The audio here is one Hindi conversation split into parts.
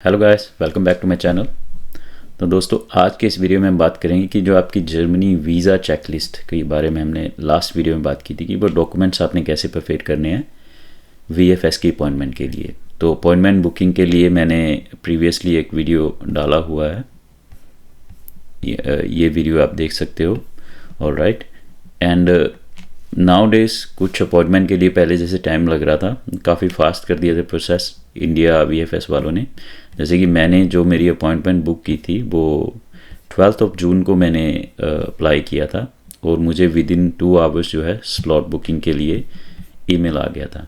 Hello guys, welcome back to my channel. तो दोस्तों, आज के इस वीडियो में हम बात करेंगे कि जो आपकी जर्मनी वीज़ा चेकलिस्ट के बारे में हमने लास्ट वीडियो में बात की थी कि वो डॉक्यूमेंट्स आपने कैसे प्रिपेयर करने हैं वीएफएस की अपॉइंटमेंट के लिए। तो अपॉइंटमेंट बुकिंग के लिए मैंने प्रीवियसली एक वीडियो डाला हुआ है, ये वीडियो आप देख सकते हो। ऑलराइट, एंड नाउ डेज कुछ अपॉइंटमेंट के लिए पहले जैसे टाइम लग रहा था, काफ़ी फास्ट कर दिया था प्रोसेस इंडिया वीएफएस वालों ने। जैसे कि मैंने जो मेरी अपॉइंटमेंट बुक की थी वो 12 जून को मैंने अप्लाई किया था और मुझे विद इन 2 आवर्स जो है स्लॉट बुकिंग के लिए ईमेल आ गया था।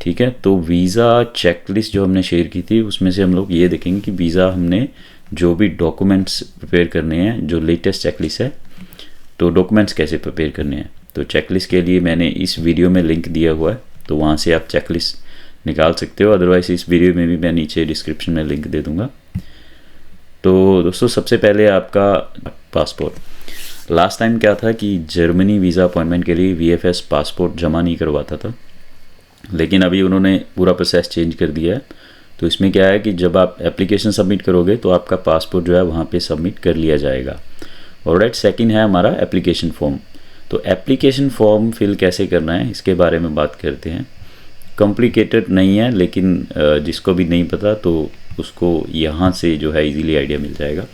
ठीक है, तो वीज़ा चेकलिस्ट जो हमने शेयर की थी उसमें से हम लोग ये देखेंगे कि वीज़ा हमने जो भी डॉक्यूमेंट्स प्रिपेयर करने हैं, जो लेटेस्ट चेकलिस्ट है, तो डॉक्यूमेंट्स कैसे प्रिपेयर करने हैं। तो चेकलिस्ट के लिए मैंने इस वीडियो में लिंक दिया हुआ है, तो वहाँ से आप चेकलिस्ट निकाल सकते हो। अदरवाइज इस वीडियो में भी मैं नीचे डिस्क्रिप्शन में लिंक दे दूँगा। तो दोस्तों, सबसे पहले आपका पासपोर्ट। लास्ट टाइम क्या था कि जर्मनी वीज़ा अपॉइंटमेंट के लिए वीएफएस पासपोर्ट जमा नहीं करवाता था, लेकिन अभी उन्होंने पूरा प्रोसेस चेंज कर दिया है। तो इसमें क्या है कि जब आप एप्लीकेशन सबमिट करोगे तो आपका पासपोर्ट जो है वहाँ पे सबमिट कर लिया जाएगा। ऑलराइट, सेकंड है हमारा एप्लीकेशन फॉर्म। तो एप्लीकेशन फॉर्म फिल कैसे करना है इसके बारे में बात करते हैं। कॉम्प्लिकेटेड नहीं है, लेकिन जिसको भी नहीं पता तो उसको यहाँ से जो है इजीली आइडिया मिल जाएगा।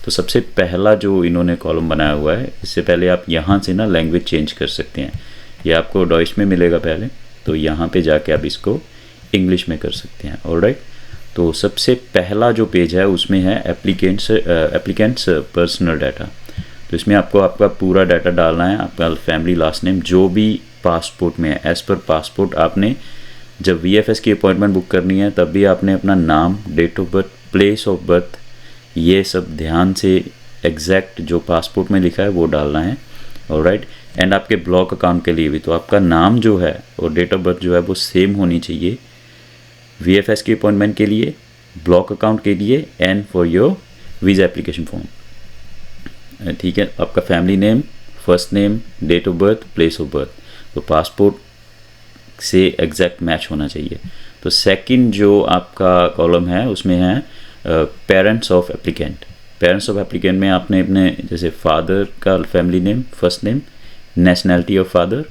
तो सबसे पहला जो इन्होंने कॉलम बनाया हुआ है, इससे पहले आप यहाँ से ना लैंग्वेज चेंज कर सकते हैं। ये आपको डॉइच में मिलेगा पहले, तो यहाँ पे जाके आप इसको इंग्लिश में कर सकते हैं। ऑलराइट, तो सबसे पहला जो पेज है उसमें है एप्लीकेंट्स पर्सनल डाटा। तो इसमें आपको आपका पूरा डाटा डालना है, आपका फैमिली लास्ट नेम जो भी पासपोर्ट में है। एज़ पर पासपोर्ट आपने जब वीएफएस की अपॉइंटमेंट बुक करनी है तब भी आपने अपना नाम, date of birth, place of birth, ये सब ध्यान से एग्जैक्ट जो पासपोर्ट में लिखा है वो डालना है। ऑलराइट, एंड आपके ब्लॉक अकाउंट के लिए भी तो आपका नाम जो है और डेट ऑफ बर्थ जो है वो सेम होनी चाहिए वीएफएस की अपॉइंटमेंट के लिए, ब्लॉक अकाउंट के लिए and for your visa application form. ठीक है, आपका family name, first name, date of birth, place of birth, तो पासपोर्ट से एग्जैक्ट मैच होना चाहिए। तो सेकंड जो आपका कॉलम है उसमें है parents of applicant. Parents of applicant में आपने अपने जैसे फादर का family name, first name, nationality of father,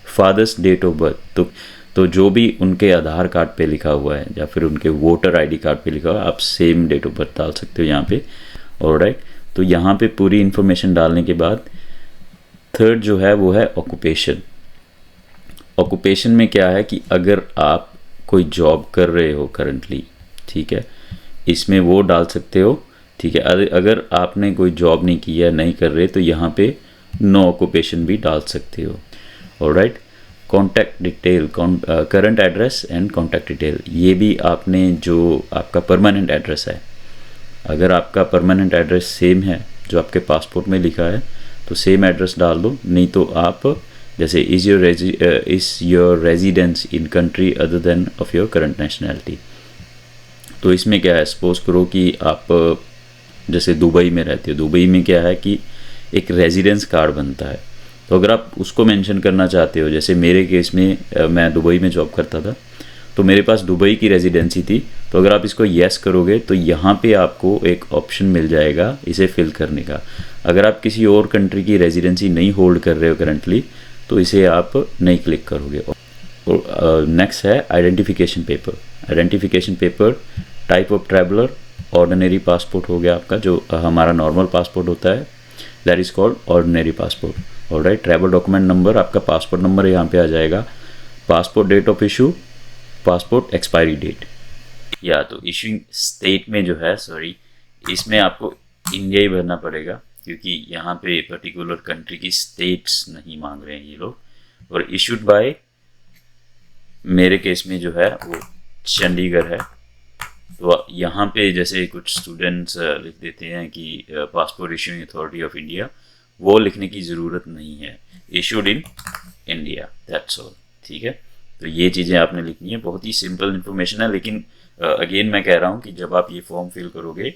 father's date of birth, तो जो भी उनके आधार कार्ड पे लिखा हुआ है या फिर उनके वोटर आईडी कार्ड पे लिखा हुआ है, आप सेम डेट ऑफ बर्थ डाल सकते हो यहाँ पे। ऑलराइट, तो यहाँ पे पूरी इन्फॉर्मेशन डालने के बाद थर्ड जो है वो है ऑक्यूपेशन। ऑक्यूपेशन में क्या है कि अगर आप कोई जॉब कर रहे हो करंटली, ठीक है, इसमें वो डाल सकते हो। ठीक है, अगर आपने कोई जॉब नहीं की है, नहीं कर रहे, तो यहाँ पे नो ऑक्यूपेशन भी डाल सकते हो। Alright, contact detail, current address and contact detail, ये भी आपने जो आपका परमानेंट एड्रेस है, अगर आपका परमानेंट एड्रेस सेम है जो आपके पासपोर्ट में लिखा है तो सेम एड्रेस डाल दो। नहीं तो आप जैसे is your residence in country other than of your current nationality. तो इसमें क्या है, सपोज करो कि आप जैसे दुबई में रहते हो, दुबई में क्या है कि एक रेजिडेंस कार्ड बनता है, तो अगर आप उसको मेंशन करना चाहते हो, जैसे मेरे केस में मैं दुबई में जॉब करता था तो मेरे पास दुबई की रेजिडेंसी थी, तो अगर आप इसको येस करोगे तो यहाँ पे आपको एक ऑप्शन मिल जाएगा इसे फिल करने का। अगर आप किसी और कंट्री की रेजिडेंसी नहीं होल्ड कर रहे हो करंटली तो इसे आप नहीं क्लिक करोगे। और नेक्स्ट है identification paper. Identification paper, type of traveller, ordinary passport हो गया आपका, जो हमारा नॉर्मल पासपोर्ट होता है, that is called ordinary passport. Alright, travel document number, आपका पासपोर्ट नंबर यहाँ पे आ जाएगा, passport date of issue, passport expiry date, या तो इशूइंग स्टेट में जो है, सॉरी, इसमें आपको इंडिया ही भरना पड़ेगा क्योंकि यहाँ पे पर्टिकुलर कंट्री की स्टेट्स नहीं मांग रहे हैं ये लोग। और इशूड बाय, मेरे केस में जो है वो चंडीगढ़ है, तो यहाँ पे जैसे कुछ स्टूडेंट्स लिख देते हैं कि passport issuing authority of India, वो लिखने की ज़रूरत नहीं है, issued in India, that's all. ठीक है, तो ये चीज़ें आपने लिखनी है, बहुत ही सिंपल इन्फॉर्मेशन है, लेकिन अगेन मैं कह रहा हूँ कि जब आप ये फॉर्म फिल करोगे,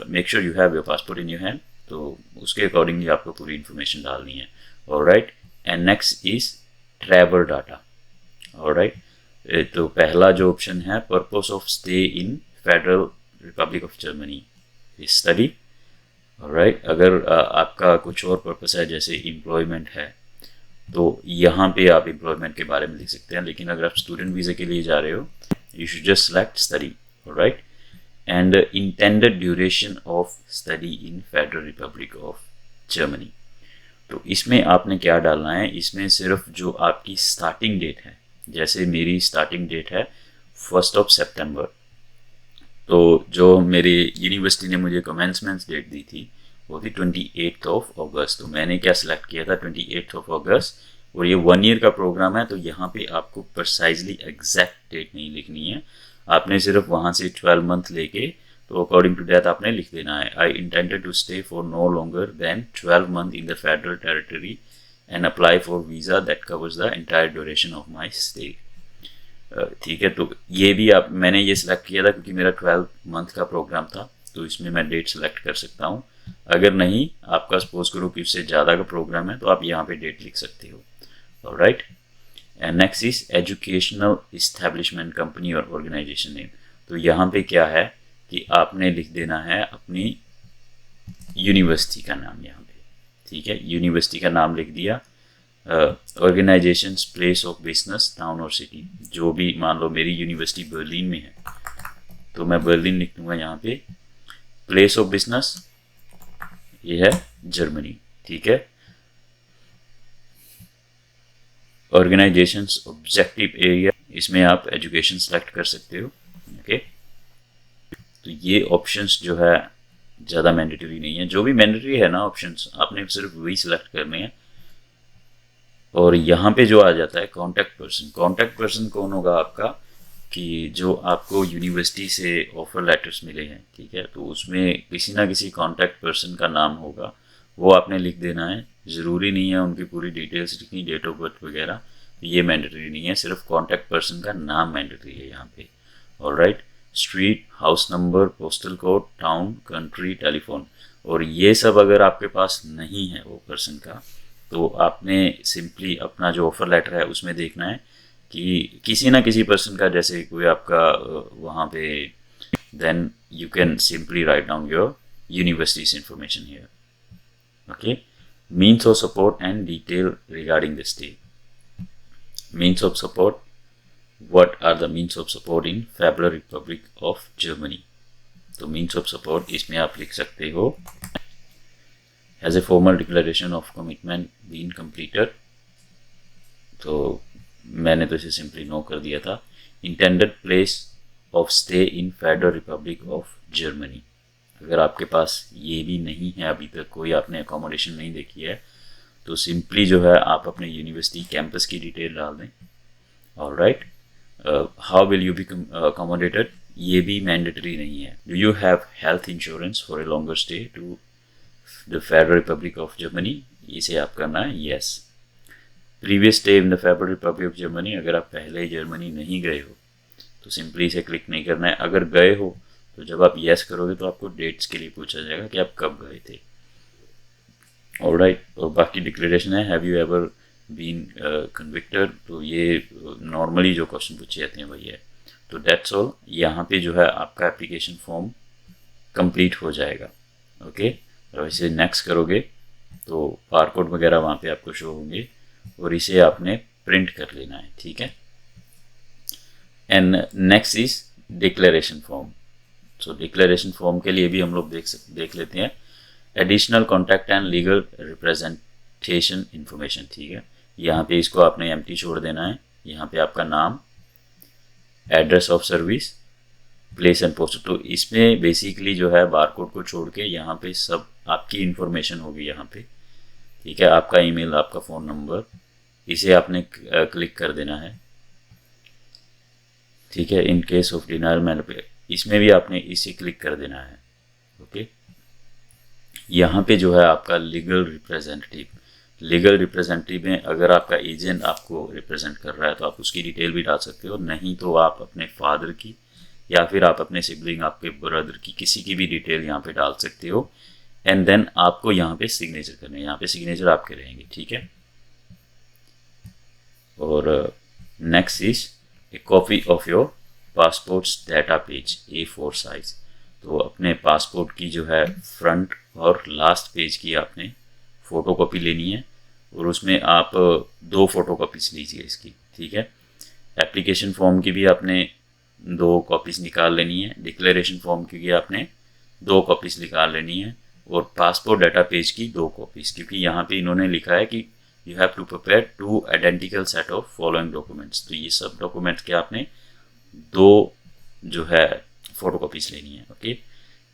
make sure you have your passport in your hand, तो उसके अकॉर्डिंगली आपको पूरी इन्फॉर्मेशन डालनी है। Alright, and next is travel data. Alright, तो पहला जो ऑप्शन है, purpose of stay in federal republic of Germany study. Right, अगर आपका कुछ और पर्पस है जैसे एम्प्लॉयमेंट है तो यहाँ पे आप एम्प्लॉयमेंट के बारे में लिख सकते हैं, लेकिन अगर आप स्टूडेंट वीज़ा के लिए जा रहे हो you should just select study. Right, and intended duration of study in federal republic of Germany. तो इसमें आपने क्या डालना है, इसमें सिर्फ जो आपकी स्टार्टिंग डेट है, जैसे मेरी स्टार्टिंग डेट है 1 सितंबर, तो जो मेरी यूनिवर्सिटी ने मुझे कमेंसमेंट डेट दी थी वो थी 28 अगस्त। तो मैंने क्या सिलेक्ट किया था 28 अगस्त, और ये 1 ईयर का प्रोग्राम है, तो यहाँ पे आपको प्रिसाइजली एग्जैक्ट डेट नहीं लिखनी है, आपने सिर्फ वहाँ से 12 मंथ लेके तो अकॉर्डिंग टू दैट आपने लिख देना है, I intended to stay for no longer than 12 month in the federal territory and apply for visa that covers the entire duration of my stay. ठीक है, तो ये भी आप, मैंने ये सिलेक्ट किया था क्योंकि मेरा 12 मंथ का प्रोग्राम था, तो इसमें मैं डेट सेलेक्ट कर सकता हूँ। अगर नहीं, आपका सपोज करो कि उससे ज़्यादा का प्रोग्राम है तो आप यहाँ पे डेट लिख सकते हो। Right, and next is educational establishment company और ऑर्गेनाइजेशन नेम। तो यहाँ पे क्या है कि आपने लिख देना है अपनी यूनिवर्सिटी का नाम यहाँ पे। ठीक है, यूनिवर्सिटी का नाम लिख दिया, organisations, place of business, town और सिटी, जो भी, मान लो मेरी यूनिवर्सिटी बर्लिन में है तो मैं बर्लिन लिख दूंगा यहाँ पे। प्लेस ऑफ बिजनेस ये है जर्मनी। ठीक है, ऑर्गेनाइजेशंस, ऑब्जेक्टिव एरिया, इसमें आप एजुकेशन सेलेक्ट कर सकते हो। ओके, तो ये ऑप्शंस जो है ज़्यादा मैंडेटरी नहीं है, जो भी मैंडेटरी है ना ऑप्शंस आपने सिर्फ वही सिलेक्ट करने हैं। और यहाँ पे जो आ जाता है कॉन्टैक्ट पर्सन, कॉन्टैक्ट पर्सन कौन होगा आपका, कि जो आपको यूनिवर्सिटी से ऑफर लेटर्स मिले हैं, ठीक है, तो उसमें किसी ना किसी कॉन्टैक्ट पर्सन का नाम होगा, वो आपने लिख देना है। ज़रूरी नहीं है उनकी पूरी डिटेल्स लिखनी, डेट ऑफ बर्थ वगैरह, ये मैंडेटरी नहीं है, सिर्फ कॉन्टैक्ट पर्सन का नाम मैंडेटरी है यहाँ पे। Alright, street, house number, postal code, town, country, telephone, और ये सब अगर आपके पास नहीं है वो पर्सन का, तो आपने सिंपली अपना जो ऑफर लेटर है उसमें देखना है कि किसी ना किसी पर्सन का, जैसे कोई आपका वहाँ पे, then you can simply write down your universities information here. Okay, means of support and detail regarding the stay. Means of support, what are the means of support in Federal Republic of Germany? तो means of support इसमें आप लिख सकते हो, has a formal declaration of commitment been completed, तो मैंने तो इसे सिंपली नो कर दिया था। intended place of stay in Federal Republic of Germany, अगर आपके पास ये भी नहीं है, अभी तक कोई आपने अकोमोडेशन नहीं देखी है, तो सिंपली जो है आप अपने यूनिवर्सिटी कैंपस की डिटेल डाल दें। Alright, how will you be accommodated, ये भी मैंडेटरी नहीं है। Do you have health insurance for a longer stay to the Federal Republic of Germany, इसे आप करना है yes। Previous stay in the Federal Republic of Germany, अगर आप पहले जर्मनी नहीं गए हो तो सिंपली इसे क्लिक नहीं करना है। अगर गए हो तो जब आप yes करोगे तो आपको डेट्स के लिए पूछा जाएगा कि आप कब गए थे। ऑलराइट, और बाकी डिक्लेरेशन है, have you ever been convicted, तो ये नॉर्मली जो क्वेश्चन पूछे जाते हैं वही है। तो दैट्स ऑल, यहाँ पे जो है आपका एप्लीकेशन फॉर्म कंप्लीट हो जाएगा। ओके, और इसे नेक्स्ट करोगे तो बारकोड वगैरह वहाँ पे आपको शो होंगे और इसे आपने प्रिंट कर लेना है। ठीक है, and next is declaration form. So declaration form के लिए भी हम लोग देख लेते हैं, additional contact and legal representation information. ठीक है, यहाँ पे इसको आपने एम्प्टी छोड़ देना है। यहाँ पे आपका नाम, address of service, place and post, तो इसमें बेसिकली जो है बारकोड को छोड़ के यहाँ पे सब आपकी इन्फॉर्मेशन होगी यहाँ पे। ठीक है, आपका ईमेल, आपका फ़ोन नंबर, इसे आपने क्लिक कर देना है। ठीक है, in case of denial mail पे, इसमें भी आपने इसे क्लिक कर देना है। ओके, यहाँ पे जो है आपका लीगल रिप्रेजेंटेटिव, लीगल रिप्रेजेंटेटिव में अगर आपका एजेंट आपको रिप्रेजेंट कर रहा है तो आप उसकी डिटेल भी डाल सकते हो, नहीं तो आप अपने फादर की या फिर आप अपने सिबलिंग, आपके ब्रदर की, किसी की भी डिटेल यहाँ पे डाल सकते हो। एंड देन आपको यहाँ पे सिग्नेचर करने, यहाँ पे सिग्नेचर आपके रहेंगे। ठीक है, और next is a copy of your passports data page A4 size. तो अपने पासपोर्ट की जो है फ्रंट और लास्ट पेज की आपने फ़ोटो कॉपी लेनी है और उसमें आप 2 फ़ोटो कॉपीज लीजिए इसकी, ठीक है। एप्लीकेशन फॉर्म की भी आपने 2 कॉपीज़ निकाल लेनी है, डिक्लेरेशन फॉर्म की भी आपने 2 कॉपीज़ निकाल लेनी है और पासपोर्ट डाटा पेज की 2 कॉपीज़, क्योंकि यहाँ पे इन्होंने लिखा है कि you have to prepare 2 identical set of following documents. तो ये सब डॉक्यूमेंट्स के आपने 2 जो है फ़ोटो कॉपीज़ लेनी है, okay.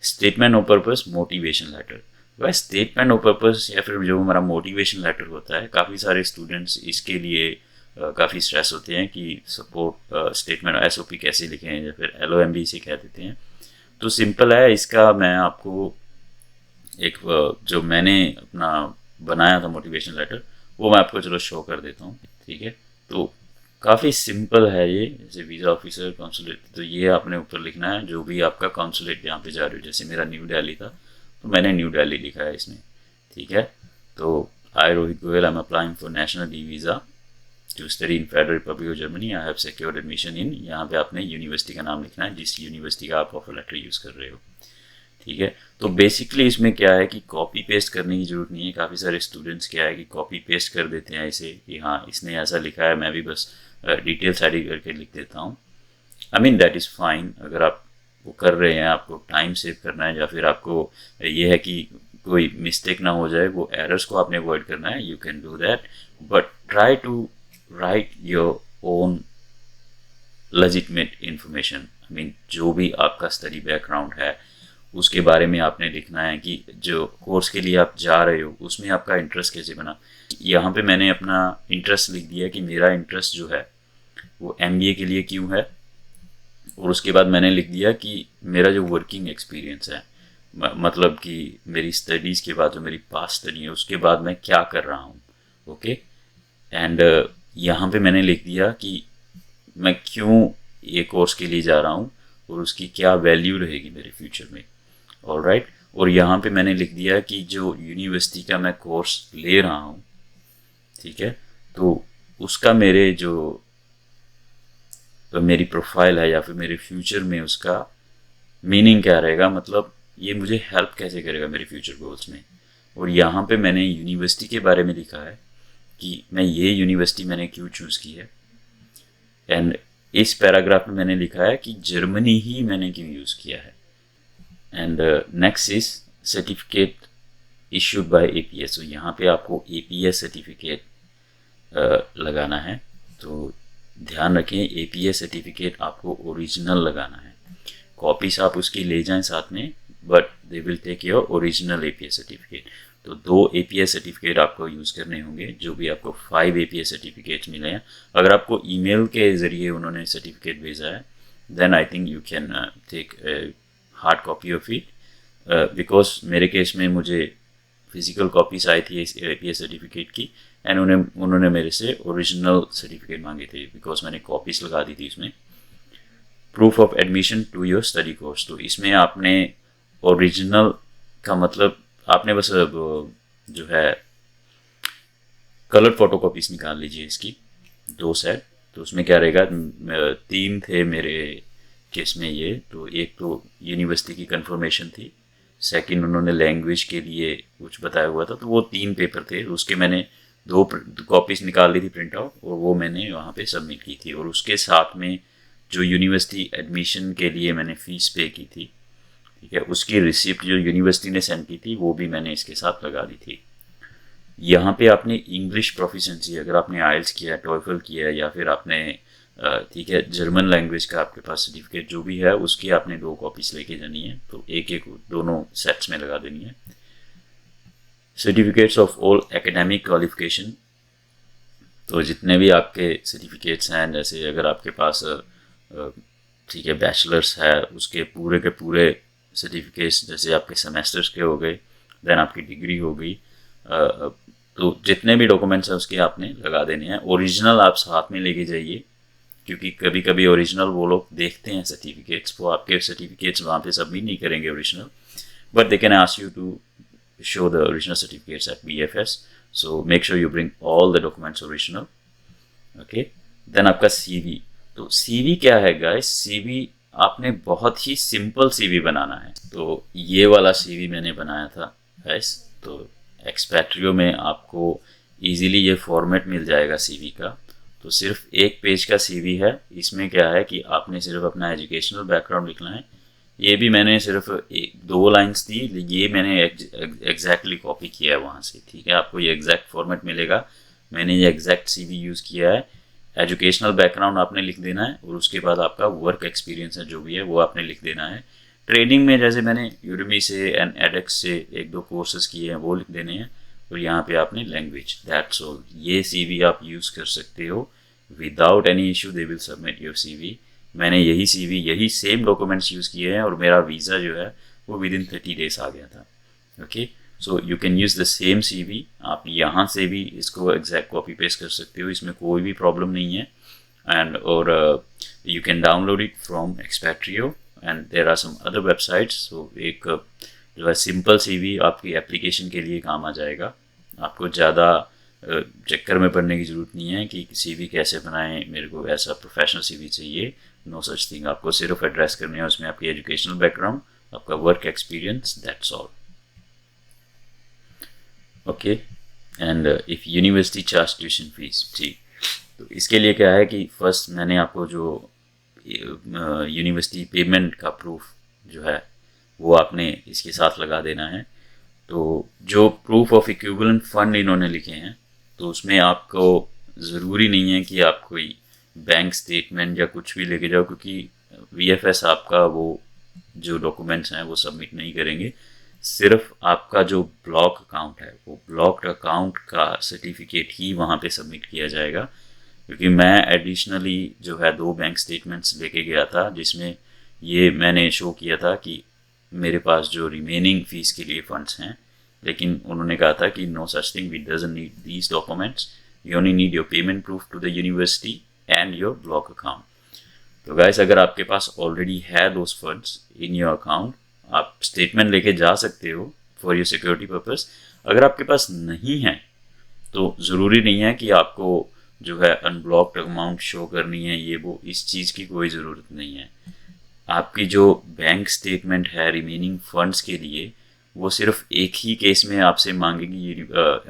Statement of purpose, motivation letter. वह स्टेटमेंट ऑफ पर्पस या फिर जो हमारा मोटिवेशन लेटर होता है, काफ़ी सारे स्टूडेंट्स इसके लिए काफ़ी स्ट्रेस होते हैं कि सपोर्ट स्टेटमेंट SOP कैसे लिखें या फिर LOMB इसे कह देते हैं। तो सिंपल है, इसका मैं आपको एक जो मैंने अपना बनाया था मोटिवेशन लेटर वो मैं आपको चलो शो कर देता हूँ, ठीक है। तो काफ़ी सिंपल है ये, जैसे वीज़ा ऑफिसर, कॉन्सुलेट, तो ये आपने ऊपर लिखना है जो भी आपका कॉन्सुलेट यहाँ पे जा रही हो। जैसे मेरा न्यू दिल्ली था तो मैंने न्यू दिल्ली लिखा है इसमें, ठीक है। तो I Rohit Goyal, I am applying for national e visa to study in federal republic of Germany, I have secured admission in, यहाँ पे आपने यूनिवर्सिटी का नाम लिखना है जिस यूनिवर्सिटी का आप ऑफर लेटर यूज़ कर रहे हो, ठीक है। तो बेसिकली इसमें क्या है कि कॉपी पेस्ट करने की ज़रूरत नहीं है। काफ़ी सारे स्टूडेंट्स क्या है कि कॉपी पेस्ट कर देते हैं इसे कि हाँ इसने ऐसा लिखा है, मैं भी बस डिटेल्स एडिट करके लिख देता हूँ। I mean that is fine, अगर आप वो कर रहे हैं, आपको टाइम सेव करना है या फिर आपको ये है कि कोई मिस्टेक ना हो जाए, वो एरर्स को आपने अवॉइड करना है, you can do that, but try to write your own legitimate information. I mean जो भी आपका स्टडी बैकग्राउंड है उसके बारे में आपने लिखना है कि जो कोर्स के लिए आप जा रहे हो उसमें आपका इंटरेस्ट कैसे बना। यहाँ पे मैंने अपना इंटरेस्ट लिख दिया कि मेरा इंटरेस्ट जो है वो MBA के लिए क्यों है, और उसके बाद मैंने लिख दिया कि मेरा जो वर्किंग एक्सपीरियंस है, मतलब कि मेरी स्टडीज़ के बाद जो मेरी पास्ट स्टडी है उसके बाद मैं क्या कर रहा हूँ, ओके। एंड यहाँ पे मैंने लिख दिया कि मैं क्यों ये कोर्स के लिए जा रहा हूँ और उसकी क्या वैल्यू रहेगी मेरे फ्यूचर में, ऑलराइट। और यहाँ पे मैंने लिख दिया कि जो यूनिवर्सिटी का मैं कोर्स ले रहा हूँ, ठीक है, तो उसका मेरे जो तो मेरी प्रोफाइल है या फिर मेरे फ्यूचर में उसका मीनिंग क्या रहेगा, मतलब ये मुझे हेल्प कैसे करेगा मेरे फ्यूचर गोल्स में। और यहाँ पे मैंने यूनिवर्सिटी के बारे में लिखा है कि मैं ये यूनिवर्सिटी मैंने क्यों चूज़ की है, एंड इस पैराग्राफ में मैंने लिखा है कि जर्मनी ही मैंने क्यों यूज़ किया है। And next is certificate issued by APS। तो यहाँ पे आपको APS सर्टिफिकेट लगाना है, तो ध्यान रखें APS सर्टिफिकेट आपको ओरिजिनल लगाना है। कॉपीज आप उसकी ले जाएं साथ में, but they will take your original APS certificate. तो 2 APS सर्टिफिकेट आपको यूज़ करने होंगे, जो भी आपको 5 APS सर्टिफिकेट्स मिले हैं। अगर आपको ईमेल के ज़रिए उन्होंने सर्टिफिकेट भेजा है, then I think you can take hard copy of it, because मेरे केस में मुझे फिज़िकल कॉपीज आई थी इस APS सर्टिफिकेट की, एंड उन्होंने मेरे से ओरिजिनल सर्टिफिकेट मांगे थे बिकॉज मैंने कॉपीज लगा दी थी इसमें। Proof of admission to your study course, तो इसमें आपने ओरिजिनल का मतलब आपने बस जो है कलर फोटो कॉपीज निकाल लीजिए इसकी 2 सेट। तो उसमें क्या रहेगा, 3 थे मेरे केस में ये, तो एक तो यूनिवर्सिटी की कंफर्मेशन थी, सेकंड उन्होंने लैंग्वेज के लिए कुछ बताया हुआ था, तो वो 3 पेपर थे, उसके मैंने 2 कॉपीज निकाल ली थी प्रिंट आउट, और वो मैंने वहाँ पे सबमिट की थी। और उसके साथ में जो यूनिवर्सिटी एडमिशन के लिए मैंने फ़ीस पे की थी, ठीक है, उसकी रिसिप्ट जो यूनिवर्सिटी ने सेंड की थी वो भी मैंने इसके साथ लगा दी थी। यहाँ पे आपने इंग्लिश प्रोफिशेंसी, अगर आपने आइल्स किया है, टॉयफल किया है, या फिर आपने ठीक है जर्मन लैंग्वेज का आपके पास सर्टिफिकेट जो भी है उसकी आपने 2 कॉपीज लेके जानी है, तो एक दोनों सेट्स में लगा देनी है। Certificates of all academic qualification, तो जितने भी आपके सर्टिफिकेट्स हैं, जैसे अगर आपके पास ठीक है बैचलर्स है उसके पूरे सर्टिफिकेट्स, जैसे आपके सेमेस्टर्स के हो गए, देन आपकी डिग्री हो गई, तो जितने भी डॉक्यूमेंट्स हैं उसके आपने लगा देने हैं। ओरिजिनल आप साथ में लेके जाइए, क्योंकि कभी कभी ओरिजिनल वो लोग देखते हैं सर्टिफिकेट्स, वो आपके सर्टिफिकेट्स वहाँ पे सबमिट नहीं करेंगे original, but they can ask you to show the original certificates at BFS, so make sure you bring all the documents original, okay। then आपका CV, तो सीवी क्या है गाइस, सीवी आपने बहुत ही सिंपल सीवी बनाना है। तो ये वाला सीवी मैंने बनाया था गाइस। तो एक्सपेट्रियो में आपको इजीली ये फॉर्मेट मिल जाएगा सीवी का। तो सिर्फ एक पेज का सीवी है। इसमें क्या है कि आपने सिर्फ अपना एजुकेशनल बैकग्राउंड लिखना है। ये भी मैंने सिर्फ दो लाइंस दी, ये मैंने एग्जैक्टली कॉपी किया है वहाँ से, ठीक है। आपको ये एग्जैक्ट फॉर्मेट मिलेगा। मैंने ये एग्जैक्ट सीवी यूज़ किया है। एजुकेशनल बैकग्राउंड आपने लिख देना है और उसके बाद आपका वर्क एक्सपीरियंस है जो भी है वो आपने लिख देना है। ट्रेडिंग में जैसे मैंने यूडेमी से एंड एडेक्स से एक दो कोर्सेज किए हैं वो लिख देने हैं। और यहाँ पे आपने लैंग्वेज, दैट्स ऑल। ये सीवी आप यूज़ कर सकते हो without any issue. They will submit your CV. मैंने यही सीवी, यही सेम डॉक्यूमेंट्स यूज़ किए हैं और मेरा वीज़ा जो है वो विद इन 30 डेज आ गया था। Okay, so you can use the same CV. आप यहाँ से भी इसको एग्जैक्ट कॉपी पेस्ट कर सकते हो, इसमें कोई भी प्रॉब्लम नहीं है। एंड और you can download it from Expatrio and there are some other websites. So एक जो है सिंपल सीवी आपकी एप्लीकेशन के लिए काम आ जाएगा। आपको ज़्यादा चक्कर में पड़ने की ज़रूरत नहीं है कि सीवी कैसे बनाएं, मेरे को ऐसा प्रोफेशनल सीवी चाहिए। No such thing. आपको सिर्फ एड्रेस करने हैं उसमें आपकी एजुकेशनल बैकग्राउंड, आपका work experience, that's all. Okay, and if university charge tuition fees, ठीक। तो इसके लिए क्या है कि फर्स्ट मैंने आपको जो यूनिवर्सिटी पेमेंट का प्रूफ जो है वो आपने इसके साथ लगा देना है। तो जो प्रूफ ऑफ इक्विवेलेंट फंड इन्होंने लिखे हैं तो उसमें आपको ज़रूरी नहीं है कि आप कोई बैंक स्टेटमेंट या कुछ भी लेके जाओ, क्योंकि वीएफएस आपका वो जो डॉक्यूमेंट्स हैं वो सबमिट नहीं करेंगे। सिर्फ आपका जो ब्लॉक अकाउंट है वो ब्लॉक्ड अकाउंट का सर्टिफिकेट ही वहाँ पे सबमिट किया जाएगा। क्योंकि मैं एडिशनली जो है 2 बैंक स्टेटमेंट्स लेके गया था जिसमें ये मैंने शो किया था कि मेरे पास जो रिमेनिंग फ़ीस के लिए फ़ंड्स हैं, लेकिन उन्होंने कहा था कि no such thing, we doesn't need these documents, you only need your payment proof to the university and your block account. तो गाइस, अगर आपके पास ऑलरेडी है those funds in your account, आप स्टेटमेंट लेके जा सकते हो फॉर योर सिक्योरिटी पर्पस। अगर आपके पास नहीं है तो ज़रूरी नहीं है कि आपको जो है अनब्लॉक्ड अमाउंट शो करनी है, ये वो, इस चीज़ की कोई ज़रूरत नहीं है। आपकी जो बैंक स्टेटमेंट है रिमेनिंग फंड्स के लिए वो सिर्फ एक ही केस में आपसे मांगेगी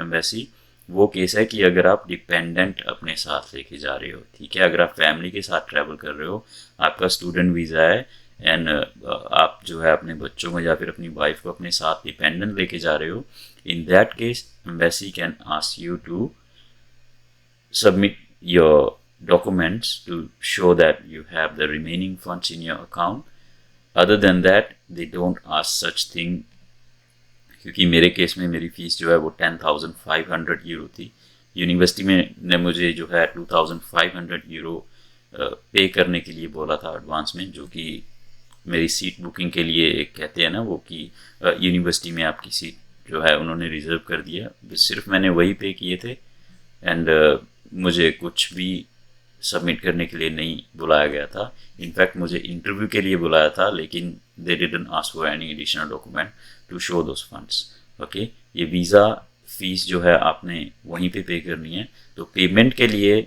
एम्बेसी। वो केस है कि अगर आप डिपेंडेंट अपने साथ लेके जा रहे हो, ठीक है। अगर आप फैमिली के साथ ट्रैवल कर रहे हो, आपका स्टूडेंट वीज़ा है एंड आप जो है अपने बच्चों को या फिर अपनी वाइफ को अपने साथ डिपेंडेंट लेके जा रहे हो, in that case embassy can ask you to submit your documents to show that you have the remaining funds in your account. Other than that, they don't ask such thing. क्योंकि मेरे केस में मेरी फ़ीस जो है वो 10,500 यूरो थी। यूनिवर्सिटी में ने मुझे जो है 2,500 यूरो पे करने के लिए बोला था एडवांस में, जो कि मेरी सीट बुकिंग के लिए एक कहते हैं ना वो कि यूनिवर्सिटी में आपकी सीट जो है उन्होंने रिज़र्व कर दिया। सिर्फ मैंने वही पे किए थे एंड मुझे कुछ भी सबमिट करने के लिए नहीं बुलाया गया था। इनफैक्ट मुझे इंटरव्यू के लिए बुलाया था, लेकिन they didn't ask for any additional document to show those funds. Okay, ये वीज़ा फ़ीस जो है आपने वहीं पे करनी है। तो पेमेंट के लिए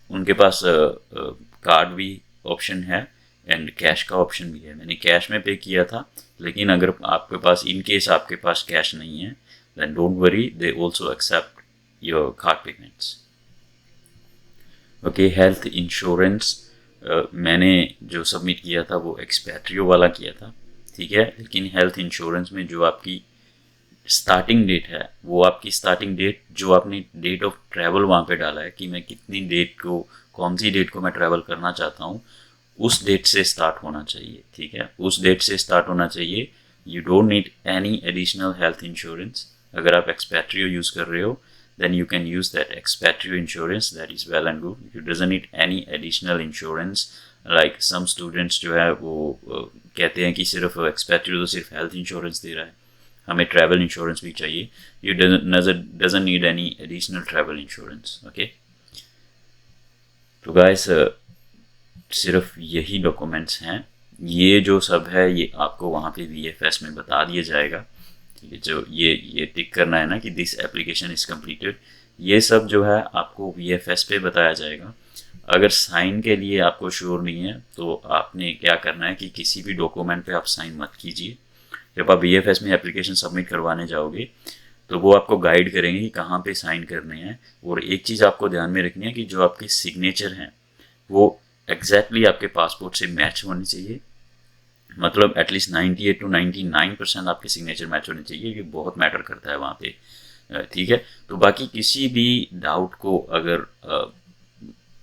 उनके पास कार्ड भी ऑप्शन है एंड कैश का ऑप्शन भी है। मैंने कैश में पे किया था, लेकिन अगर आपके पास इन केस आपके पास कैश नहीं है then don't worry, they also accept your card payments. Okay, health insurance मैंने जो सबमिट किया था वो एक्सपेट्रियो वाला किया था, ठीक है। लेकिन हेल्थ इंश्योरेंस में जो आपकी स्टार्टिंग डेट है वो आपकी स्टार्टिंग डेट जो आपने डेट ऑफ ट्रैवल वहाँ पे डाला है कि मैं कितनी डेट को, कौन सी डेट को मैं ट्रैवल करना चाहता हूँ, उस डेट से स्टार्ट होना चाहिए, ठीक है। उस डेट से स्टार्ट होना चाहिए। You don't need any additional health insurance. अगर आप एक्सपेट्रियो यूज़ कर रहे हो then you can use that expatriate insurance, that is well and good. You doesn't need any additional insurance like some students जो है वो कहते हैं कि सिर्फ expatriate तो सिर्फ health insurance दे रहा है, हमें travel insurance भी चाहिए। You doesn't need any additional travel insurance, okay? तो guys सिर्फ यही डॉक्यूमेंट्स हैं, ये जो सब है ये आपको वहाँ पे VFS में बता दिया जाएगा, ठीक है। जो ये टिक करना है ना कि दिस एप्लीकेशन इज़ कम्प्लीटेड, ये सब जो है आपको VFS पे बताया जाएगा। अगर साइन के लिए आपको श्योर नहीं है तो आपने क्या करना है कि किसी भी डॉक्यूमेंट पे आप साइन मत कीजिए। जब आप VFS में एप्लीकेशन सबमिट करवाने जाओगे तो वो आपको गाइड करेंगे कि कहाँ पे साइन करने हैं। और एक चीज़ आपको ध्यान में रखनी है कि जो आपके सिग्नेचर हैं वो एग्जैक्टली आपके पासपोर्ट से मैच होने चाहिए। मतलब एटलीस्ट 98 to 99% आपके सिग्नेचर मैच होने चाहिए। ये बहुत मैटर करता है वहाँ पे। ठीक है, तो बाकी किसी भी डाउट को अगर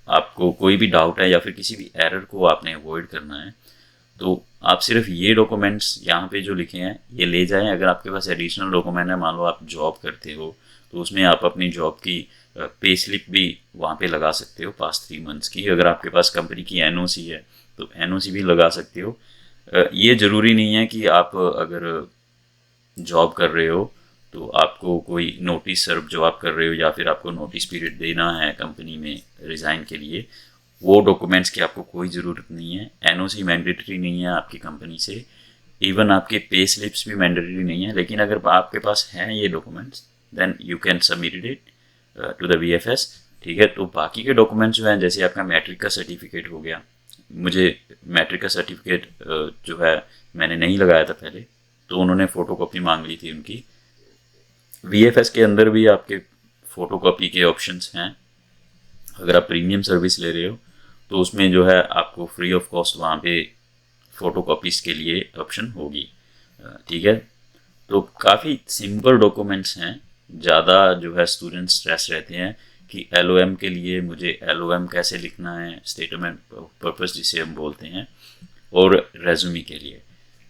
आपको कोई भी डाउट है या फिर किसी भी एरर को आपने अवॉइड करना है तो आप सिर्फ ये डॉक्यूमेंट्स यहाँ पे जो लिखे हैं ये ले जाएं। अगर आपके पास एडिशनल डॉक्यूमेंट है, मान लो आप जॉब करते हो तो उसमें आप अपनी जॉब की पे स्लिप भी वहाँ पे लगा सकते हो पास्ट 3 मंथ्स की। अगर आपके पास कंपनी की NOC है तो NOC भी लगा सकते हो। ये ज़रूरी नहीं है कि आप अगर जॉब कर रहे हो तो आपको कोई नोटिस सर्व जो आप कर रहे हो या फिर आपको नोटिस पीरियड देना है कंपनी में रिज़ाइन के लिए, वो डॉक्यूमेंट्स की आपको कोई ज़रूरत नहीं है। NOC मैंडेटरी नहीं है आपकी कंपनी से, इवन आपके पे स्लिप्स भी मैंडेटरी नहीं है। लेकिन अगर आपके पास हैं ये documents then you can submit it to the VFS। ठीक है, तो बाकी के डॉक्यूमेंट्स जो हैं जैसे आपका मैट्रिक का सर्टिफिकेट हो गया, मुझे मैट्रिक का सर्टिफिकेट जो है मैंने नहीं लगाया था पहले तो उन्होंने फ़ोटोकॉपी मांग ली थी उनकी। VFS के अंदर भी आपके फ़ोटोकॉपी के ऑप्शंस हैं। अगर आप प्रीमियम सर्विस ले रहे हो तो उसमें जो है आपको फ्री ऑफ कॉस्ट वहाँ पे फ़ोटोकॉपीज़ के लिए ऑप्शन होगी। ठीक है, तो काफ़ी सिंपल डॉक्यूमेंट्स हैं। ज़्यादा जो है स्टूडेंट्स स्ट्रेस रहते हैं कि LOM के लिए मुझे LOM कैसे लिखना है, स्टेटमेंट पर्पस जिसे हम बोलते हैं, और रेज्यूमे के लिए।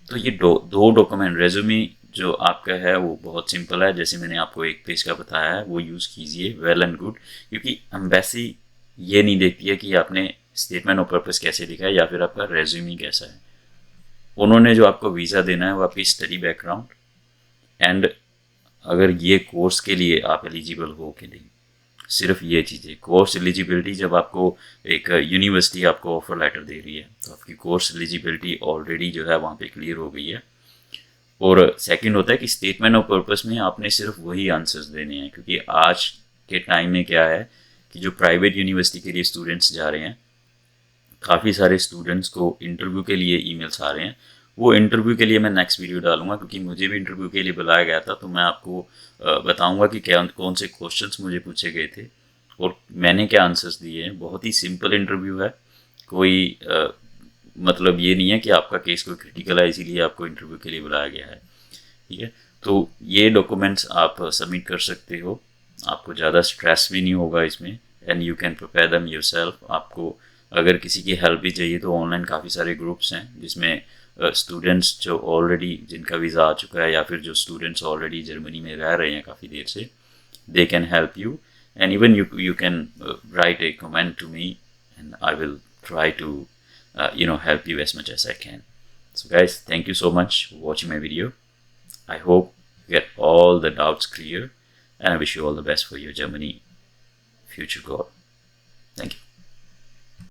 तो ये दो डॉक्यूमेंट, रेज्यूमे जो आपका है वो बहुत सिंपल है, जैसे मैंने आपको 1 पेज का बताया है वो यूज़ कीजिए, वेल एंड गुड। क्योंकि एम्बेसी ये नहीं देखती है कि आपने स्टेटमेंट ऑफ पर्पस कैसे लिखा है या फिर आपका रेज्यूमे कैसा है। उन्होंने जो आपको वीज़ा देना है वो आपकी स्टडी बैकग्राउंड एंड अगर ये कोर्स के लिए आप एलिजिबल हो कि नहीं, सिर्फ ये चीज़ें। कोर्स एलिजिबिलिटी जब आपको एक यूनिवर्सिटी आपको ऑफर लेटर दे रही है तो आपकी कोर्स एलिजिबिलिटी ऑलरेडी जो है वहाँ पे क्लियर हो गई है। और सेकंड होता है कि स्टेटमेंट ऑफ पर्पस में आपने सिर्फ वही आंसर्स देने हैं। क्योंकि आज के टाइम में क्या है कि जो प्राइवेट यूनिवर्सिटी के लिए स्टूडेंट्स जा रहे हैं, काफ़ी सारे स्टूडेंट्स को इंटरव्यू के लिए ईमेल्स आ रहे हैं। वो इंटरव्यू के लिए मैं नेक्स्ट वीडियो डालूंगा क्योंकि मुझे भी इंटरव्यू के लिए बुलाया गया था। तो मैं आपको बताऊंगा कि क्या कौन से क्वेश्चंस मुझे पूछे गए थे और मैंने क्या आंसर्स दिए हैं। बहुत ही सिंपल इंटरव्यू है, कोई मतलब ये नहीं है कि आपका केस कोई क्रिटिकल है इसीलिए आपको इंटरव्यू के लिए बुलाया गया है। ठीक है, तो ये डॉक्यूमेंट्स आप सबमिट कर सकते हो, आपको ज़्यादा स्ट्रेस भी नहीं होगा इसमें and you can prepare them yourself. आपको अगर किसी की हेल्प भी चाहिए तो ऑनलाइन काफ़ी सारे ग्रुप्स हैं जिसमें स्टूडेंट्स जो ऑलरेडी जिनका वीज़ा आ चुका है या फिर जो स्टूडेंट्स ऑलरेडी जर्मनी में रह रहे हैं काफ़ी देर से, they can help you and even you can write a comment to me and I will try to help you as much as I can. So guys, thank you so much for watching my video. I hope you get all the doubts clear and I wish you all the best for your Germany future goal. Thank you.